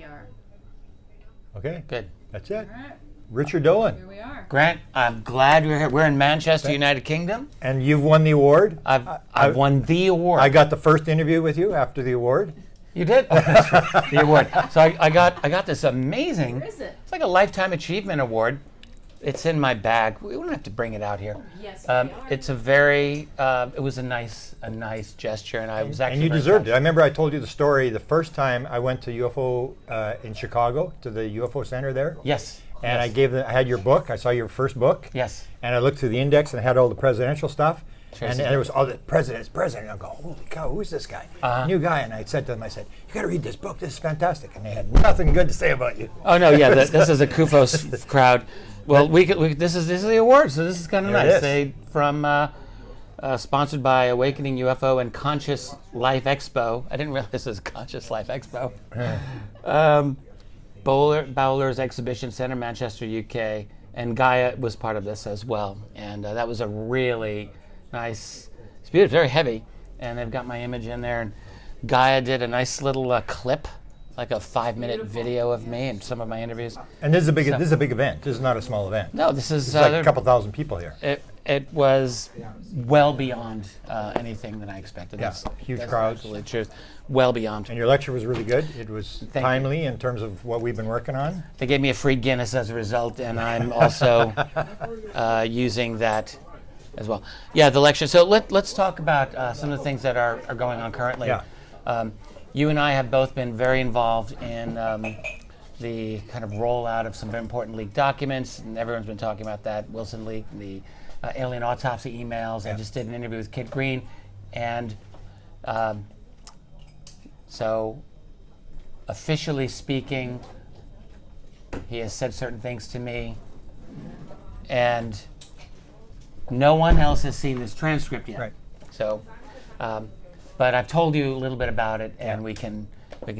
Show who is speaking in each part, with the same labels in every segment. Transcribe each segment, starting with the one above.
Speaker 1: are.
Speaker 2: Okay.
Speaker 3: Good.
Speaker 2: That's it.
Speaker 1: All right.
Speaker 2: Richard Dolan.
Speaker 1: Here we are.
Speaker 3: Grant, I'm glad we're here. We're in Manchester, United Kingdom.
Speaker 2: And you've won the award.
Speaker 3: I've won the award.
Speaker 2: I got the first interview with you after the award.
Speaker 3: You did? Oh, that's right. The award. So I got this amazing.
Speaker 1: Where is it?
Speaker 3: It's like a Lifetime Achievement Award. It's in my bag. We don't have to bring it out here.
Speaker 1: Yes, we are.
Speaker 3: It's a very. It was a nice gesture, and I was actually.
Speaker 2: And you
Speaker 3: very
Speaker 2: deserved
Speaker 3: touched.
Speaker 2: it. I remember I told you the story the first time I went to UFO in Chicago, to the UFO Center there.
Speaker 3: Yes.
Speaker 2: And
Speaker 3: yes.
Speaker 2: I had your book. I saw your first book.
Speaker 3: Yes.
Speaker 2: And I looked through the index and it had all the presidential stuff.
Speaker 3: Sure,
Speaker 2: And it was all the president. And I go, holy cow, who's this guy? New guy. And I said to them, you got to read this book. This is fantastic. And they had nothing good to say about you.
Speaker 3: Oh no, yeah, this is a Kufos crowd. Well, this is the award, so this is kind of
Speaker 2: There it
Speaker 3: nice.
Speaker 2: is.
Speaker 3: They sponsored by Awakening UFO and Conscious Life Expo. I didn't realize this was Conscious Life Expo. Bowler's Exhibition Centre, Manchester, UK, and Gaia was part of this as well. And that was a really nice. It's beautiful, very heavy, and they've got my image in there. And Gaia did a nice little clip, like a 5-minute video of me and some of my interviews.
Speaker 2: And this is a big event. This is not a small event.
Speaker 3: No, this is
Speaker 2: It's like a couple thousand people here.
Speaker 3: It was well beyond anything that I expected.
Speaker 2: Yeah, huge crowds.
Speaker 3: Absolutely true. Well beyond.
Speaker 2: And your lecture was really good. It was
Speaker 3: Thank
Speaker 2: timely in terms of what we've been working on.
Speaker 3: They gave me a free Guinness as a result, and I'm also using that as well. Yeah, the lecture. So let's talk about some of the things that are going on currently.
Speaker 2: Yeah.
Speaker 3: You and I have both been very involved in the kind of rollout of some very important leaked documents, and everyone's been talking about that. Wilson leaked the alien autopsy emails.
Speaker 2: Yeah.
Speaker 3: I just did an interview with Kit Green, and so officially speaking, he has said certain things to me, and no one else has seen this transcript yet.
Speaker 2: Right.
Speaker 3: So, but I've told you a little bit about it, and
Speaker 2: Yeah.
Speaker 3: we can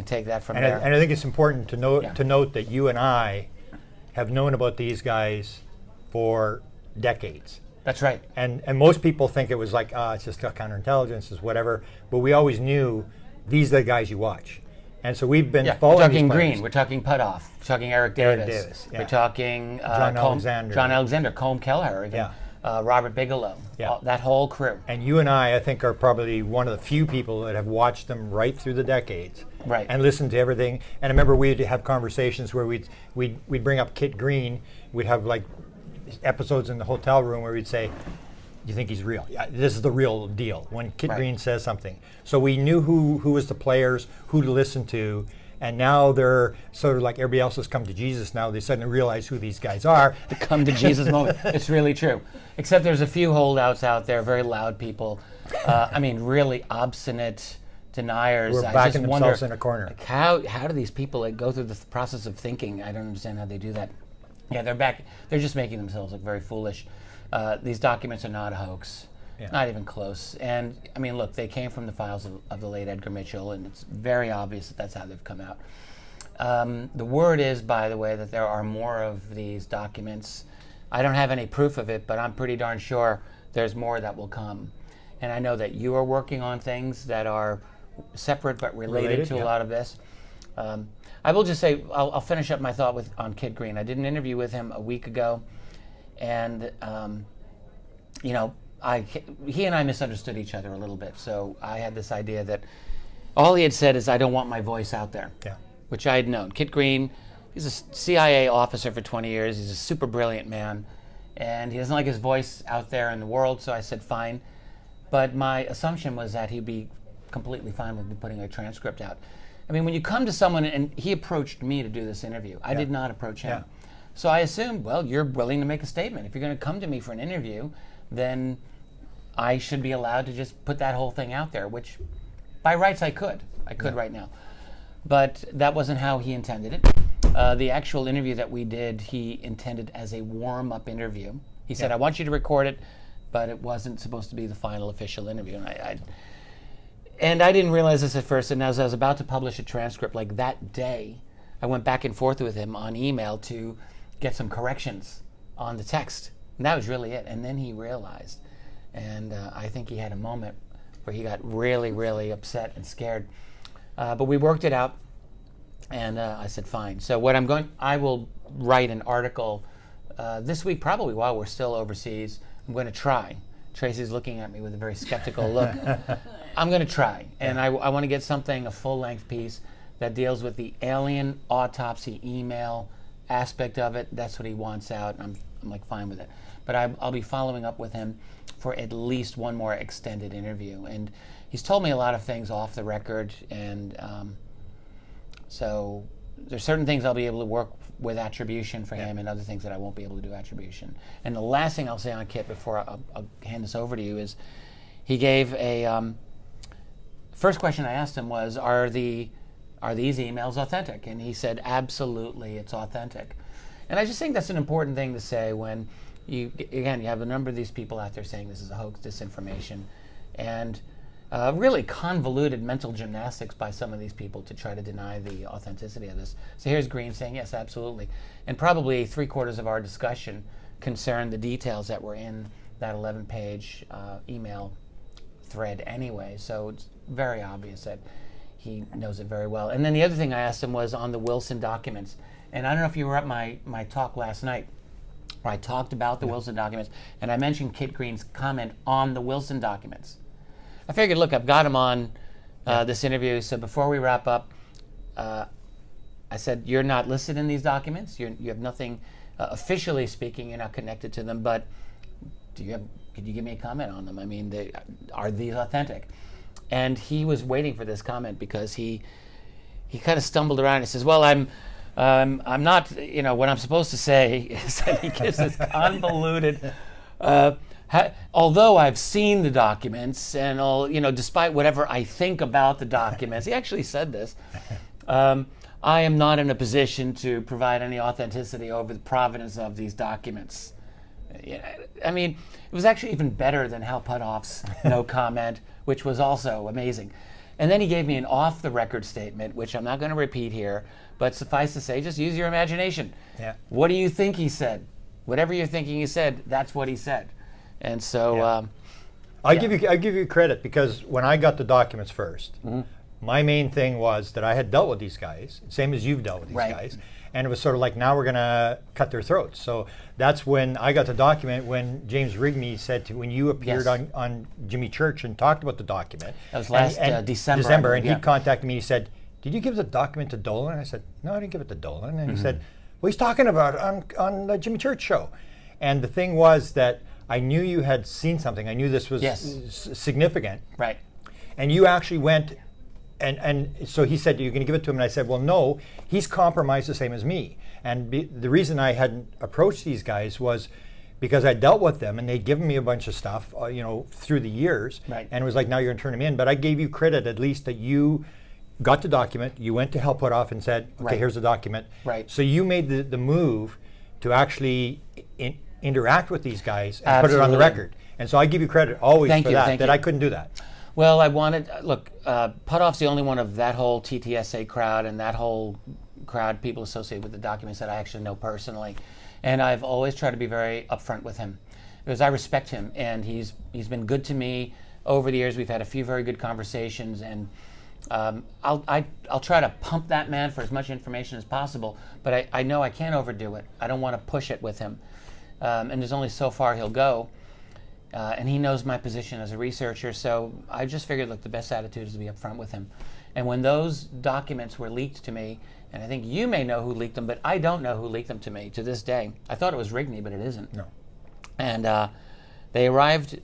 Speaker 3: take that from
Speaker 2: And
Speaker 3: there.
Speaker 2: and I think it's important to note
Speaker 3: Yeah.
Speaker 2: that you and I have known about these guys for decades.
Speaker 3: That's right.
Speaker 2: And most people think it was like, it's just counterintelligence, it's whatever. But we always knew these are the guys you watch. And so we've been
Speaker 3: Yeah, we're
Speaker 2: following
Speaker 3: talking
Speaker 2: these
Speaker 3: Green.
Speaker 2: players.
Speaker 3: We're talking Putoff. We're talking Eric Davis.
Speaker 2: Davis, yeah.
Speaker 3: We're talking
Speaker 2: John Alexander.
Speaker 3: Colm Kelleher, even.
Speaker 2: Yeah.
Speaker 3: Robert Bigelow.
Speaker 2: Yeah.
Speaker 3: That whole crew.
Speaker 2: And you and I think, are probably one of the few people that have watched them right through the decades.
Speaker 3: Right.
Speaker 2: And listened to everything. And I remember we'd have conversations where we'd bring up Kit Green. We'd have like episodes in the hotel room where we'd say, "You think he's real? Yeah, this is the real deal." When Kit
Speaker 3: Right.
Speaker 2: Green says something, so we knew who was the players, who to listen to, and now they're sort of like everybody else has come to Jesus. Now they suddenly realize who these guys are.
Speaker 3: The come to Jesus moment. It's really true. Except there's a few holdouts out there, very loud people. I mean, really obstinate deniers.
Speaker 2: Who are
Speaker 3: I
Speaker 2: backing
Speaker 3: just wonder,
Speaker 2: themselves in a corner.
Speaker 3: Like how do these people go through the process of thinking? I don't understand how they do that. Yeah, they're back. They're just making themselves look very foolish. These documents are not a hoax.
Speaker 2: Yeah.
Speaker 3: Not even close. And I mean, look, they came from the files of the late Edgar Mitchell, and it's very obvious that that's how they've come out. The word is, by the way, that there are more of these documents. I don't have any proof of it, but I'm pretty darn sure there's more that will come. And I know that you are working on things that are separate but related to
Speaker 2: yeah.
Speaker 3: a lot of this. I will just say, I'll finish up my thought on Kit Green. I did an interview with him a week ago, and he and I misunderstood each other a little bit. So I had this idea that all he had said is, "I don't want my voice out there,"
Speaker 2: Yeah.
Speaker 3: which I had known. Kit Green, he's a CIA officer for 20 years. He's a super brilliant man, and he doesn't like his voice out there in the world. So I said, fine. But my assumption was that he'd be completely fine with me putting a transcript out. I mean, when you come to someone, and he approached me to do this interview. I did not approach him.
Speaker 2: Yeah.
Speaker 3: So I assumed, well, you're willing to make a statement. If you're going to come to me for an interview, then I should be allowed to just put that whole thing out there, which by rights I could. I could right now. But that wasn't how he intended it. The actual interview that we did, he intended as a warm-up interview. He said, I want you to record it, but it wasn't supposed to be the final official interview. And I didn't realize this at first, and as I was about to publish a transcript, like that day, I went back and forth with him on email to get some corrections on the text. And that was really it. And then he realized, and I think he had a moment where he got really, really upset and scared. But we worked it out. And I said, fine. So I will write an article this week, probably while we're still overseas. I'm going to try. Tracy's looking at me with a very skeptical look. I'm going to try. And I want to get something, a full-length piece that deals with the alien autopsy email aspect of it. That's what he wants out. I'm like, fine with it. But I'll be following up with him for at least one more extended interview. And he's told me a lot of things off the record, and so there's certain things I'll be able to work with attribution for him, and other things that I won't be able to do attribution. And the last thing I'll say on Kit before I'll hand this over to you is he gave a first question I asked him was, are these emails authentic? And he said, absolutely, it's authentic. And I just think that's an important thing to say when you have a number of these people out there saying this is a hoax, disinformation, and really convoluted mental gymnastics by some of these people to try to deny the authenticity of this. So here's Green saying, yes, absolutely. And probably 3/4 of our discussion concerned the details that were in that 11-page email thread anyway. So it's very obvious that he knows it very well. And then the other thing I asked him was on the Wilson documents. And I don't know if you were at my talk last night, where I talked about the Wilson documents, and I mentioned Kit Green's comment on the Wilson documents. I figured, look, I've got him on this interview, so before we wrap up, I said, you're not listed in these documents. You have nothing, officially speaking, you're not connected to them, but could you give me a comment on them? I mean, are these authentic? And he was waiting for this comment because he kind of stumbled around. He says, well, I'm not, what I'm supposed to say is that he gives this convoluted, although I've seen the documents and despite whatever I think about the documents, he actually said this, I am not in a position to provide any authenticity over the provenance of these documents. I mean, it was actually even better than Hal Puthoff's no comment, which was also amazing. And then he gave me an off-the-record statement, which I'm not going to repeat here, but suffice to say, just use your imagination.
Speaker 2: Yeah.
Speaker 3: What do you think he said? Whatever you're thinking he said, that's what he said. And so,
Speaker 2: I give you credit, because when I got the documents first, my main thing was that I had dealt with these guys, same as you've dealt with these guys, and it was sort of like, now we're going to cut their throats. So that's when I got the document, when James Rigney said when you appeared on Jimmy Church and talked about the document.
Speaker 3: That was last December.
Speaker 2: And he contacted me, he said, did you give the document to Dolan? And I said, no, I didn't give it to Dolan. And he said, well, he's talking about it on the Jimmy Church show. And the thing was that I knew you had seen something. I knew this was significant.
Speaker 3: Right.
Speaker 2: And you actually went, and so he said, you're going to give it to him. And I said, well, no, he's compromised the same as me. And the reason I hadn't approached these guys was because I dealt with them, and they'd given me a bunch of stuff, through the years.
Speaker 3: Right.
Speaker 2: And it was like, now you're going to turn them in. But I gave you credit, at least, that you got the document, you went to Hal Puthoff and said, okay, here's the document.
Speaker 3: Right.
Speaker 2: So you made the move to actually interact with these guys and put it on the record. And so I give you credit always for that I couldn't do that.
Speaker 3: Well, I wanted, look, Puthoff's the only one of that whole TTSA crowd and that whole crowd, people associated with the documents, that I actually know personally. And I've always tried to be very upfront with him because I respect him, and he's been good to me over the years. We've had a few very good conversations, and I'll try to pump that man for as much information as possible, but I know I can't overdo it. I don't want to push it with him. And there's only so far he'll go. And he knows my position as a researcher, so I just figured, look, the best attitude is to be upfront with him. And when those documents were leaked to me, and I think you may know who leaked them, but I don't know who leaked them to me to this day. I thought it was Rigney, but it isn't.
Speaker 2: No.
Speaker 3: And they arrived,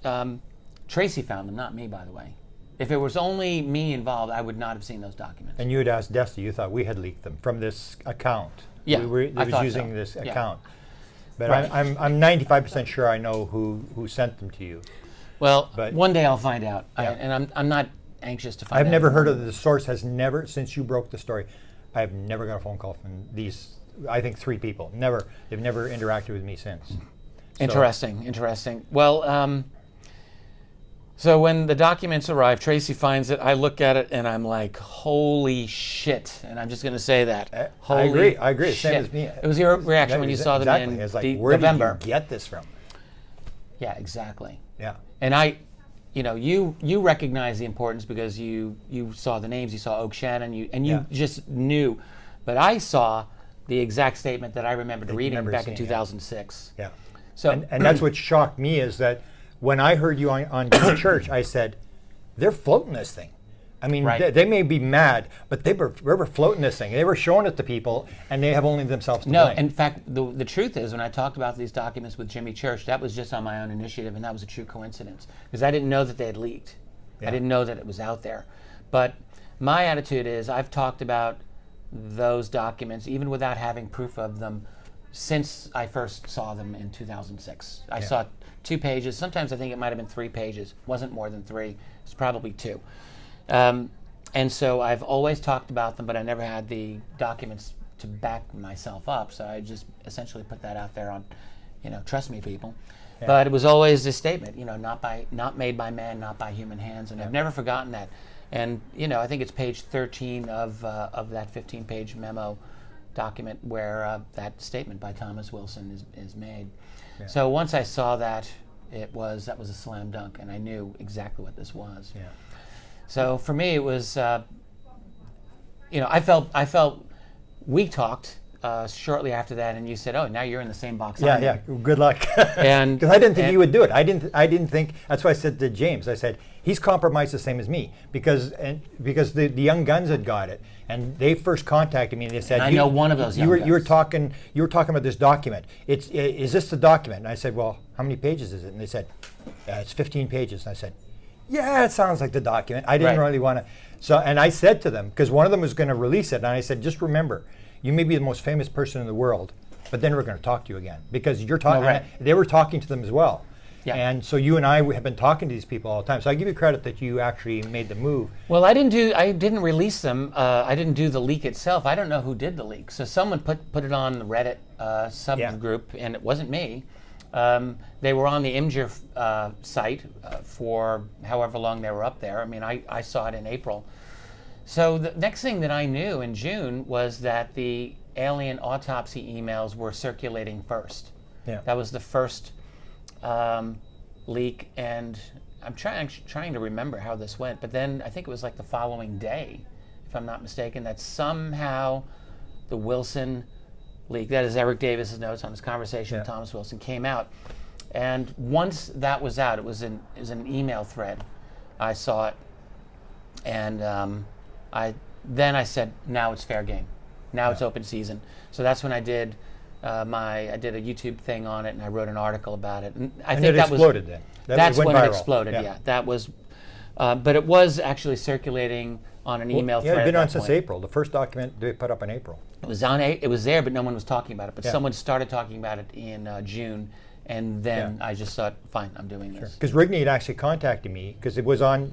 Speaker 3: Tracy found them, not me, by the way. If it was only me involved, I would not have seen those documents.
Speaker 2: And you had asked Dusty, you thought we had leaked them from this account.
Speaker 3: Yeah,
Speaker 2: I was using this account. But I'm 95% sure I know who sent them to you.
Speaker 3: Well, one day I'll find out.
Speaker 2: Yeah.
Speaker 3: And I'm not anxious to find out.
Speaker 2: I've never heard of the source, has never, since you broke the story, I've never got a phone call from these, I think 3 people. Never. They've never interacted with me since.
Speaker 3: Interesting. Well, so when the documents arrive, Tracy finds it, I look at it, and I'm like, holy shit. And I'm just going to say that.
Speaker 2: I agree.
Speaker 3: Shit.
Speaker 2: Same as me.
Speaker 3: It was your reaction when you saw them in
Speaker 2: It's like,
Speaker 3: November.
Speaker 2: where did you get this from?
Speaker 3: Yeah, exactly.
Speaker 2: Yeah.
Speaker 3: And you recognize the importance because you saw the names, you saw Oak Shannon, and you just knew But I saw the exact statement that I remembered reading back in
Speaker 2: seeing,
Speaker 3: 2006.
Speaker 2: Yeah.
Speaker 3: So
Speaker 2: And that's what shocked me is that when I heard you on Good Church, I said, they're floating this thing. I mean,
Speaker 3: Right.
Speaker 2: they may be mad, but they were floating this thing. They were showing it to people, and they have only themselves to
Speaker 3: No,
Speaker 2: blame.
Speaker 3: in fact, the truth is, when I talked about these documents with Jimmy Church, that was just on my own initiative, and that was a true coincidence, because I didn't know that they had leaked.
Speaker 2: Yeah.
Speaker 3: I didn't know that it was out there. But my attitude is, I've talked about those documents, even without having proof of them, since I first saw them in 2006. I saw 2 pages. Sometimes I think it might have been 3 pages. Wasn't more than 3. It's probably 2. And so I've always talked about them, but I never had the documents to back myself up. So I just essentially put that out there on, trust me, people. Yeah. But it was always this statement, not made by man, not by human hands, and I've never forgotten that. And I think it's page 13 of that 15-page memo document where that statement by Thomas Wilson is made. Yeah. So once I saw that, that was a slam dunk, and I knew exactly what this was.
Speaker 2: Yeah.
Speaker 3: So for me, it was, I felt we talked shortly after that, and you said, "Oh, now you're in the same box."
Speaker 2: Yeah. Good luck.
Speaker 3: And
Speaker 2: because I didn't think you would do it. I didn't think. That's why I said to James. I said he's compromised the same as me because the young guns had got it, and they first contacted me and they said,
Speaker 3: and I know one of those young guns.
Speaker 2: You were talking about this document. Is this the document? And I said, well, how many pages is it? And they said, it's 15 pages. And I said, yeah, it sounds like the document. I didn't really want to. So, and I said to them, because one of them was going to release it, and I said, just remember, you may be the most famous person in the world, but then we're going to talk to you again because you're talking.
Speaker 3: Right.
Speaker 2: They were talking to them as well.
Speaker 3: Yeah.
Speaker 2: And so you and I have been talking to these people all the time. So I give you credit that you actually made the move.
Speaker 3: Well, I didn't release them. I didn't do the leak itself. I don't know who did the leak. So someone put it on the Reddit subgroup, and it wasn't me. They were on the Imgur site for however long they were up there. I mean, I saw it in April. So the next thing that I knew in June was that the alien autopsy emails were circulating first.
Speaker 2: Yeah.
Speaker 3: That was the first leak, and I'm trying to remember how this went, but then I think it was like the following day, if I'm not mistaken, that somehow the Wilson leak, that is Eric Davis's notes on his conversation with Thomas Wilson, came out. And once that was out, it was an email thread. I saw it, and I said, now it's fair game. Now it's open season. So that's when I did I did a YouTube thing on it, and I wrote an article about it. And I think
Speaker 2: it
Speaker 3: that
Speaker 2: exploded then.
Speaker 3: That's when
Speaker 2: viral.
Speaker 3: it exploded. Yeah, that was. But it was actually circulating on an email thread.
Speaker 2: Yeah, it's been
Speaker 3: at
Speaker 2: on
Speaker 3: that
Speaker 2: since
Speaker 3: point.
Speaker 2: April. The first document they put up in April.
Speaker 3: It was on. It was there, but no one was talking about it. But someone started talking about it in June, and then I just thought, fine, I'm doing this.
Speaker 2: Because Rigney had actually contacted me because it was on.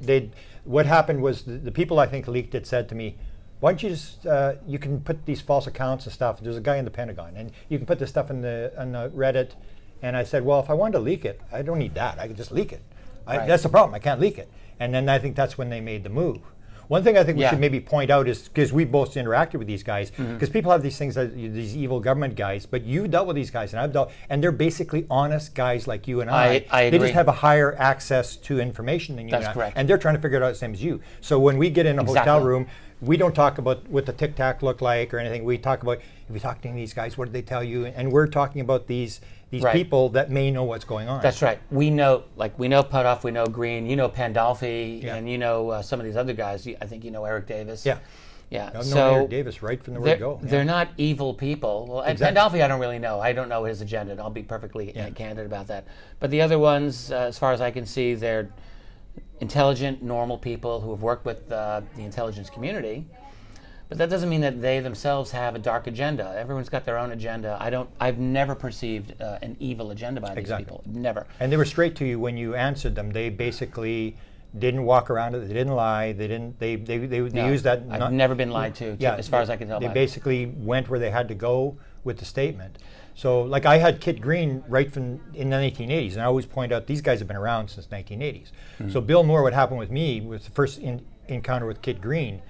Speaker 2: What happened was the people I think leaked it said to me, why don't you just you can put these false accounts and stuff. There's a guy in the Pentagon, and you can put this stuff on the Reddit. And I said, well, if I wanted to leak it, I don't need that. I could just leak it. That's the problem. I can't leak it. And then I think that's when they made the move. One thing I think we should maybe point out is, because we both interacted with these guys, because people have these things, these evil government guys, but you've dealt with these guys, and I've dealt, and they're basically honest guys like you and I.
Speaker 3: I agree.
Speaker 2: They just have a higher access to information than you and I.
Speaker 3: That's correct.
Speaker 2: And they're trying to figure it out the same as you. So when we get in a hotel room, we don't talk about what the Tic Tac look like or anything. We talk about, if you talk to these guys, what did they tell you? And we're talking about these people that may know what's going on.
Speaker 3: That's right. We know Putoff, we know Green, you know Pandolfi, and you know some of these other guys. I think you know Eric Davis.
Speaker 2: Yeah.
Speaker 3: Yeah.
Speaker 2: I've known Eric Davis right from the word go.
Speaker 3: They're not evil people. Well, and Pandolfi, I don't really know. I don't know his agenda, and I'll be perfectly candid about that. But the other ones, as far as I can see, they're intelligent, normal people who have worked with the intelligence community. But that doesn't mean that they themselves have a dark agenda. Everyone's got their own agenda. I've never perceived an evil agenda by these people. Never.
Speaker 2: And they were straight to you when you answered them. They basically didn't walk around it. They didn't lie. They used that.
Speaker 3: I've never been lied to as far as I can tell.
Speaker 2: They basically went where they had to go with the statement. So, like, I had Kit Green right from in the 1980s, and I always point out these guys have been around since 1980s. So Bill Moore, what happened with me was the first encounter with Kit Green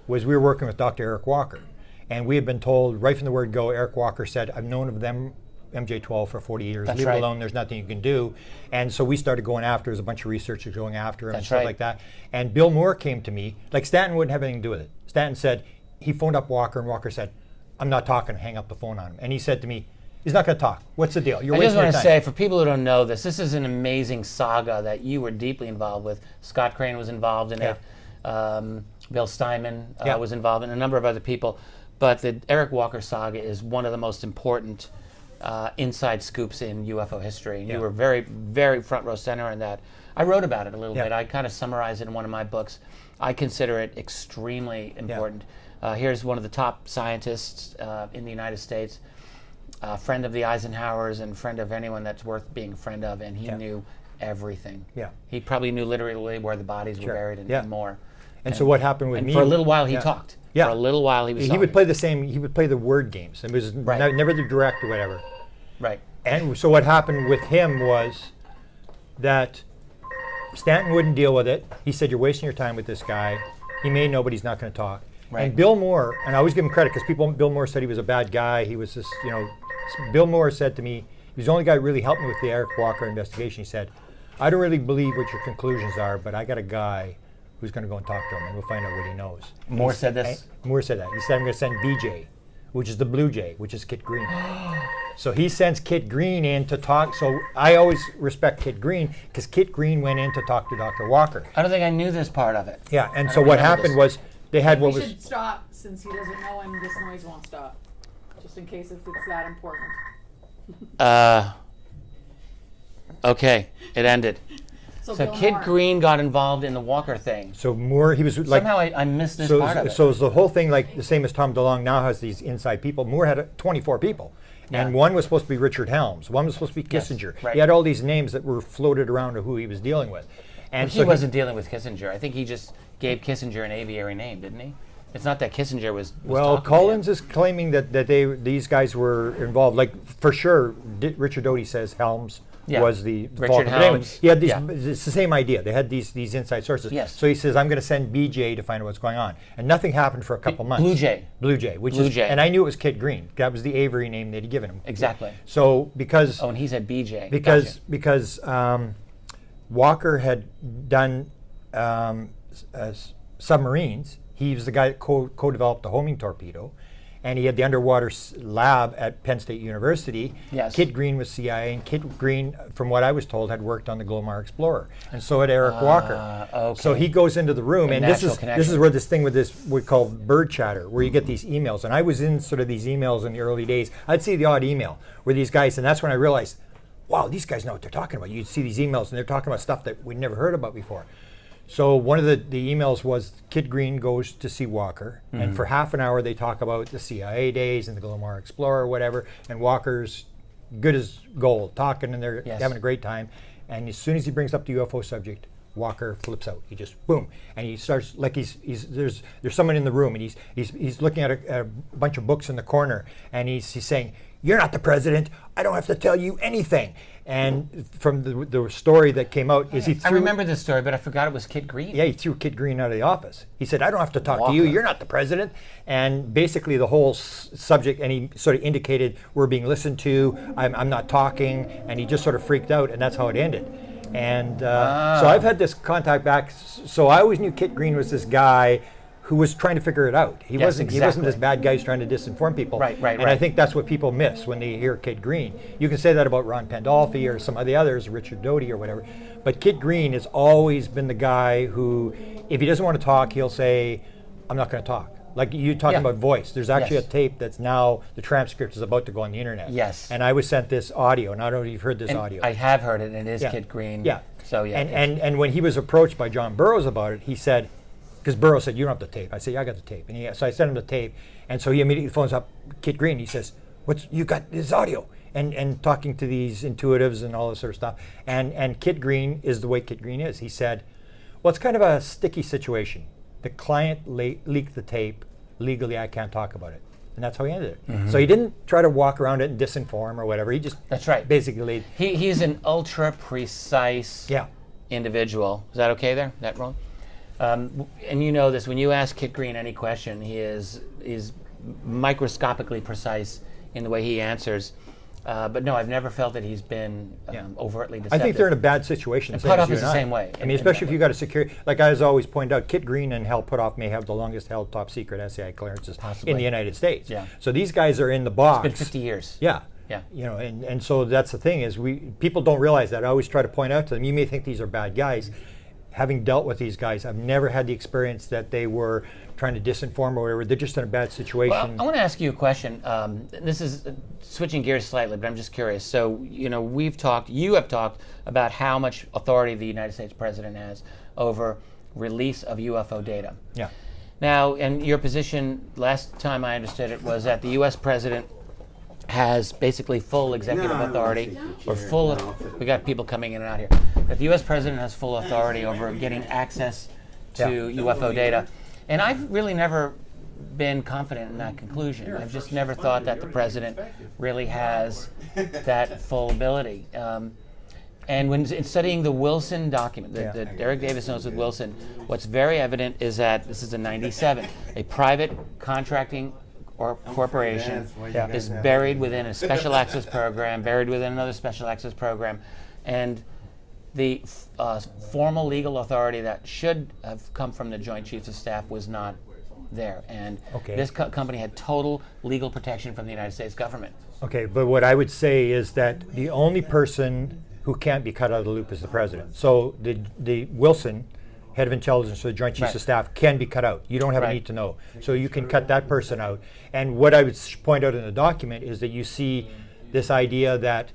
Speaker 2: was we were working with Dr. Eric Walker, and we had been told right from the word go. Eric Walker said, "I've known of them MJ-12 for 40 years. Leave it alone. There's nothing you can do." And so we started going after. There's a bunch of researchers going after him and stuff like that. And Bill Moore came to me. Like, Stanton wouldn't have anything to do with it. Stanton said he phoned up Walker, and Walker said, I'm not talking, hang up the phone on him. And he said to me, he's not going to talk. What's the deal? You're
Speaker 3: I
Speaker 2: wasting
Speaker 3: just
Speaker 2: your
Speaker 3: want to
Speaker 2: time.
Speaker 3: say, for people who don't know this is an amazing saga that you were deeply involved with. Scott Crane was involved in
Speaker 2: Yeah.
Speaker 3: it. Bill Steinman
Speaker 2: Yeah.
Speaker 3: was involved, and a number of other people. But the Eric Walker saga is one of the most important inside scoops in UFO history. And
Speaker 2: Yeah.
Speaker 3: you were very, very front row center in that. I wrote about it a little
Speaker 2: Yeah.
Speaker 3: bit. I kind of summarized it in one of my books. I consider it extremely important. Here's one of the top scientists in the United States, friend of the Eisenhowers and friend of anyone that's worth being a friend of, and he
Speaker 2: Yeah.
Speaker 3: knew everything.
Speaker 2: Yeah.
Speaker 3: He probably knew literally where the bodies were
Speaker 2: Sure.
Speaker 3: buried and,
Speaker 2: Yeah.
Speaker 3: and more.
Speaker 2: And so what happened with
Speaker 3: And
Speaker 2: me?
Speaker 3: for a little while he
Speaker 2: Yeah.
Speaker 3: talked.
Speaker 2: Yeah.
Speaker 3: For a little while he was
Speaker 2: He
Speaker 3: talking.
Speaker 2: would play the same. He would play the word games. It was
Speaker 3: Right.
Speaker 2: never the direct or whatever.
Speaker 3: Right.
Speaker 2: And so what happened with him was that Stanton wouldn't deal with it. He said, "You're wasting your time with this guy. He may know, but he's not going to talk."
Speaker 3: Right.
Speaker 2: And Bill Moore, and I always give him credit because Bill Moore said he was a bad guy. He was this, Bill Moore said to me, he was the only guy who really helped me with the Eric Walker investigation. He said, "I don't really believe what your conclusions are, but I got a guy who's going to go and talk to him, and we'll find out what he knows."
Speaker 3: Moore said this?
Speaker 2: Moore said that. He said, "I'm going to send BJ, which is the Blue Jay, which is Kit Green." So he sends Kit Green in to talk. So I always respect Kit Green because Kit Green went in to talk to Dr. Walker.
Speaker 3: I don't think I knew this part of it.
Speaker 2: Yeah, and
Speaker 3: I
Speaker 2: so
Speaker 3: don't
Speaker 2: what
Speaker 3: remember
Speaker 2: happened
Speaker 3: this.
Speaker 2: was they had what
Speaker 1: We
Speaker 2: was
Speaker 1: should stop since he doesn't know and this noise won't stop. Just in case if it's that important.
Speaker 3: Okay, it ended.
Speaker 1: So
Speaker 3: So
Speaker 1: Bill
Speaker 3: Kid
Speaker 1: Moore.
Speaker 3: Green got involved in the Walker thing.
Speaker 2: so Moore. He was like
Speaker 3: Somehow I missed this
Speaker 2: so.
Speaker 3: part of it.
Speaker 2: So the whole thing, like the same as Tom DeLonge now has these inside people. Moore had 24 people. And
Speaker 3: Yeah.
Speaker 2: one was supposed to be Richard Helms. One was supposed to be
Speaker 3: Yes,
Speaker 2: Kissinger.
Speaker 3: right.
Speaker 2: He had all these names that were floated around of who he was dealing with. And
Speaker 3: But
Speaker 2: so
Speaker 3: he wasn't dealing with Kissinger. I think he just gave Kissinger an aviary name, didn't he? It's not that Kissinger was
Speaker 2: Well,
Speaker 3: talking to
Speaker 2: Collins
Speaker 3: him.
Speaker 2: is claiming that these guys were involved. Like for sure, Richard Doty says Helms
Speaker 3: Yeah.
Speaker 2: was the
Speaker 3: Richard
Speaker 2: fault. But anyway,
Speaker 3: Helms,
Speaker 2: he had these.
Speaker 3: yeah.
Speaker 2: It's the same idea. They had these inside sources.
Speaker 3: Yes.
Speaker 2: So he says, "I'm going to send BJ to find out what's going on," and nothing happened for a couple months.
Speaker 3: Blue Jay.
Speaker 2: Blue Jay, which
Speaker 3: Blue
Speaker 2: is,
Speaker 3: Jay.
Speaker 2: and I knew it was Kit Green. That was the Avery name they'd given him.
Speaker 3: Exactly.
Speaker 2: So because
Speaker 3: Oh, and he said BJ.
Speaker 2: because Walker had done submarines. He was the guy that co-developed the homing torpedo, and he had the underwater lab at Penn State University.
Speaker 3: Yes.
Speaker 2: Kit Green was CIA, and Kit Green, from what I was told, had worked on the Glomar Explorer, and so had Eric Walker.
Speaker 3: okay.
Speaker 2: So he goes into the room,
Speaker 3: A
Speaker 2: and this
Speaker 3: natural
Speaker 2: is
Speaker 3: connection.
Speaker 2: where this thing with this we call bird chatter, where you get these emails, and I was in sort of these emails in the early days. I'd see the odd email where these guys, and that's when I realized, wow, these guys know what they're talking about. You'd see these emails, and they're talking about stuff that we'd never heard about before. So one of the emails was Kit Green goes to see Walker, and for half an hour they talk about the CIA days and the Glomar Explorer or whatever, and Walker's good as gold, talking, and they're
Speaker 3: Yes.
Speaker 2: having a great time. And as soon as he brings up the UFO subject, Walker flips out. He just boom, and he starts like there's someone in the room, and he's looking at a bunch of books in the corner, and he's saying, "You're not the president. I don't have to tell you anything." And from the story that came out is he
Speaker 3: I
Speaker 2: threw.
Speaker 3: remember this story, but I forgot it was Kid Green.
Speaker 2: Yeah, he threw Kit Green out of the office. He said, "I don't have to talk to you.
Speaker 3: Walker.
Speaker 2: You're not the president." And basically the whole subject, and he sort of indicated, "We're being listened to. I'm not talking." And he just sort of freaked out, and that's how it ended. And so I've had this contact back. So I always knew Kit Green was this guy who was trying to figure it out. He
Speaker 3: Yes,
Speaker 2: wasn't
Speaker 3: exactly.
Speaker 2: this bad guy who's trying to disinform people.
Speaker 3: Right,
Speaker 2: And I
Speaker 3: right.
Speaker 2: think that's what people miss when they hear Kit Green. You can say that about Ron Pandolfi or some of the others, Richard Doty or whatever. But Kit Green has always been the guy who, if he doesn't want to talk, he'll say, "I'm not going to talk." Like you talking
Speaker 3: Yeah.
Speaker 2: about voice. There's actually
Speaker 3: Yes.
Speaker 2: a tape that's now, the transcript is about to go on the internet.
Speaker 3: Yes.
Speaker 2: And I was sent this audio, and I don't know if you've heard this
Speaker 3: And
Speaker 2: audio.
Speaker 3: I have heard it, and it is
Speaker 2: Yeah.
Speaker 3: Kid Green.
Speaker 2: Yeah.
Speaker 3: So yeah.
Speaker 2: And when he was approached by John Burroughs about it, he said, because Burroughs said, "You don't have the tape." I said, "Yeah, I got the tape." And so I sent him the tape, and so he immediately phones up Kit Green. He says, "You got this audio?" And talking to these intuitives and all this sort of stuff. And Kit Green is the way Kit Green is. He said, "Well, it's kind of a sticky situation. The client leaked the tape. Legally, I can't talk about it." And that's how he ended it. So he didn't try to walk around it and disinform or whatever. He just
Speaker 3: That's right.
Speaker 2: basically,
Speaker 3: He's an ultra precise
Speaker 2: yeah.
Speaker 3: individual. Is that okay there? That wrong? And you know this, when you ask Kit Green any question, he is microscopically precise in the way he answers. But no, I've never felt that he's been overtly
Speaker 2: I
Speaker 3: deceptive.
Speaker 2: think they're in a bad situation.
Speaker 3: And
Speaker 2: same as
Speaker 3: Puthoff
Speaker 2: you
Speaker 3: is
Speaker 2: and
Speaker 3: the
Speaker 2: I.
Speaker 3: same way.
Speaker 2: I mean, especially if you got a security, like I was always pointed out, Kit Green and Hal Puthoff may have the longest held top secret SCI clearances
Speaker 3: Possibly.
Speaker 2: in the United States.
Speaker 3: Yeah.
Speaker 2: So these guys are in the box.
Speaker 3: It's been 50 years.
Speaker 2: Yeah.
Speaker 3: Yeah.
Speaker 2: You know, and so that's the thing is people don't realize that. I always try to point out to them, you may think these are bad guys. Having dealt with these guys, I've never had the experience that they were trying to disinform or whatever. They're just in a bad situation.
Speaker 3: Well, I want to ask you a question. This is switching gears slightly, but I'm just curious. So, you have talked about how much authority the United States president has over release of UFO data.
Speaker 2: Yeah.
Speaker 3: Now, and your position, last time I understood it, was that the U.S. president has basically full executive authority, or full, we got people coming in and out here, that the U.S. president has full authority over getting access to UFO data. And I've really never been confident in that conclusion. I've just never thought that the president really has that full ability. And when in studying the Wilson document that Derek Davis knows with Wilson, what's very evident is that this is in '97, a private contracting or corporation is buried within a special access program, buried within another special access program, and the formal legal authority that should have come from the Joint Chiefs of Staff was not there. And this company had total legal protection from the United States government.
Speaker 2: Okay, but what I would say is that the only person who can't be cut out of the loop is the president. So the Wilson, head of intelligence for the Joint Chiefs of Staff, can be cut out. You don't have a need to know. So you can cut that person out. And what I would point out in the document is that you see this idea that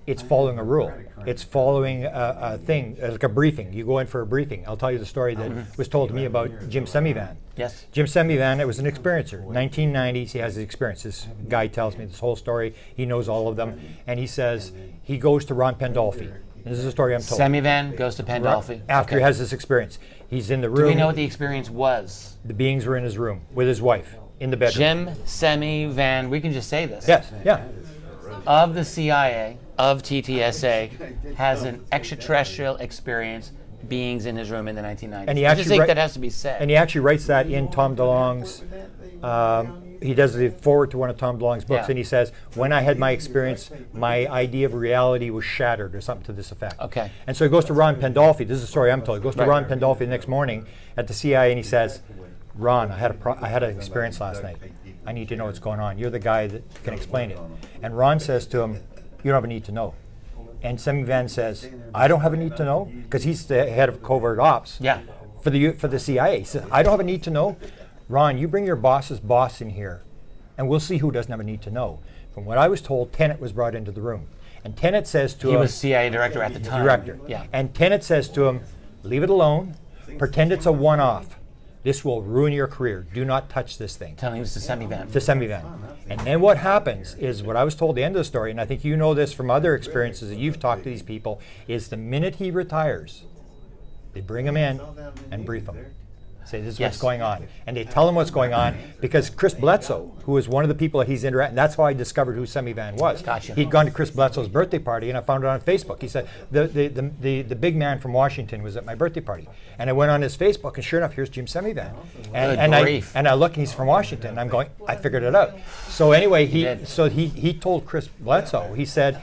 Speaker 2: it's following a rule. It's following a thing, like a briefing. You go in for a briefing. I'll tell you the story that was told to me about Jim Semivan.
Speaker 3: Yes.
Speaker 2: Jim Semivan, it was an experiencer. 1990s, he has his experience. This guy tells me this whole story. He knows all of them. And he says he goes to Ron Pandolfi. This is a story I'm told.
Speaker 3: Semivan goes to Pandolfi.
Speaker 2: After he has this experience. He's in the room.
Speaker 3: Do we know what the experience was?
Speaker 2: The beings were in his room with his wife in the bedroom.
Speaker 3: Jim Semivan, we can just say this.
Speaker 2: Yes, yeah.
Speaker 3: Of the CIA, of TTSA, has an extraterrestrial experience, beings in his room in the 1990s.
Speaker 2: And he
Speaker 3: I
Speaker 2: actually
Speaker 3: just think that has to be said.
Speaker 2: And he actually writes that in Tom DeLonge's, he does the forward to one of Tom DeLonge's books, and he says, when I had my experience, my idea of reality was shattered, or something to this effect.
Speaker 3: Okay.
Speaker 2: And so he goes to Ron Pandolfi, this is a story I'm told, he goes to Ron Pandolfi the next morning at the CIA and he says, Ron, I had an experience last night. I need to know what's going on. You're the guy that can explain it. And Ron says to him, you don't have a need to know. And Semivan says, I don't have a need to know, because he's the head of covert ops for the CIA. He says, I don't have a need to know. Ron, you bring your boss's boss in here, and we'll see who doesn't have a need to know. From what I was told, Tenet was brought into the room. And Tenet says to him...
Speaker 3: He was CIA director at the time.
Speaker 2: Director.
Speaker 3: Yeah.
Speaker 2: And Tenet says to him, leave it alone, pretend it's a one-off. This will ruin your career. Do not touch this thing.
Speaker 3: Telling him it was to Semivan.
Speaker 2: To Semivan. And then what happens is what I was told at the end of the story, and I think you know this from other experiences that you've talked to these people, is the minute he retires, they bring him in and brief him. Say, this is what's going on. And they tell him what's going on because Chris Bledsoe, who is one of the people that he's interacting, that's how I discovered who Semivan was.
Speaker 3: Gotcha.
Speaker 2: He'd gone to Chris Bledsoe's birthday party, and I found it on Facebook. He said, the big man from Washington was at my birthday party. And I went on his Facebook, and sure enough, here's Jim Semivan. And I look, and he's from Washington, and I'm going, I figured it out. So anyway, he told Chris Bledsoe, he said,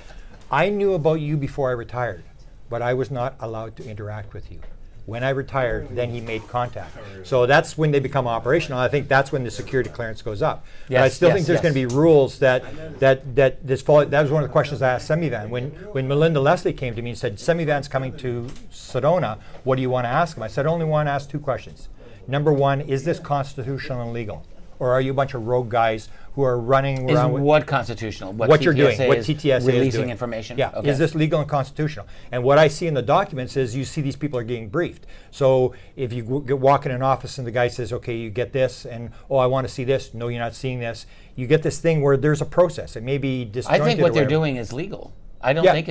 Speaker 2: I knew about you before I retired, but I was not allowed to interact with you. When I retired, then he made contact. So that's when they become operational. I think that's when the security clearance goes up. But I still think there's going to be rules that this fall. That was one of the questions I asked Semivan. When Melinda Leslie came to me and said, Semivan's coming to Sedona, what do you want to ask him? I said, I only want to ask two questions. Number one, is this constitutional and legal? Or are you a bunch of rogue guys who are running around with
Speaker 3: what constitutional?
Speaker 2: What you're doing, what TTSA is
Speaker 3: releasing information?
Speaker 2: Yeah, is this legal and constitutional? And what I see in the documents is you see these people are getting briefed. So if you walk in an office and the guy says, okay, you get this, and oh, I want to see this. No, you're not seeing this. You get this thing where there's a process. It may be disjointed.
Speaker 3: I think what they're doing is legal. I don't think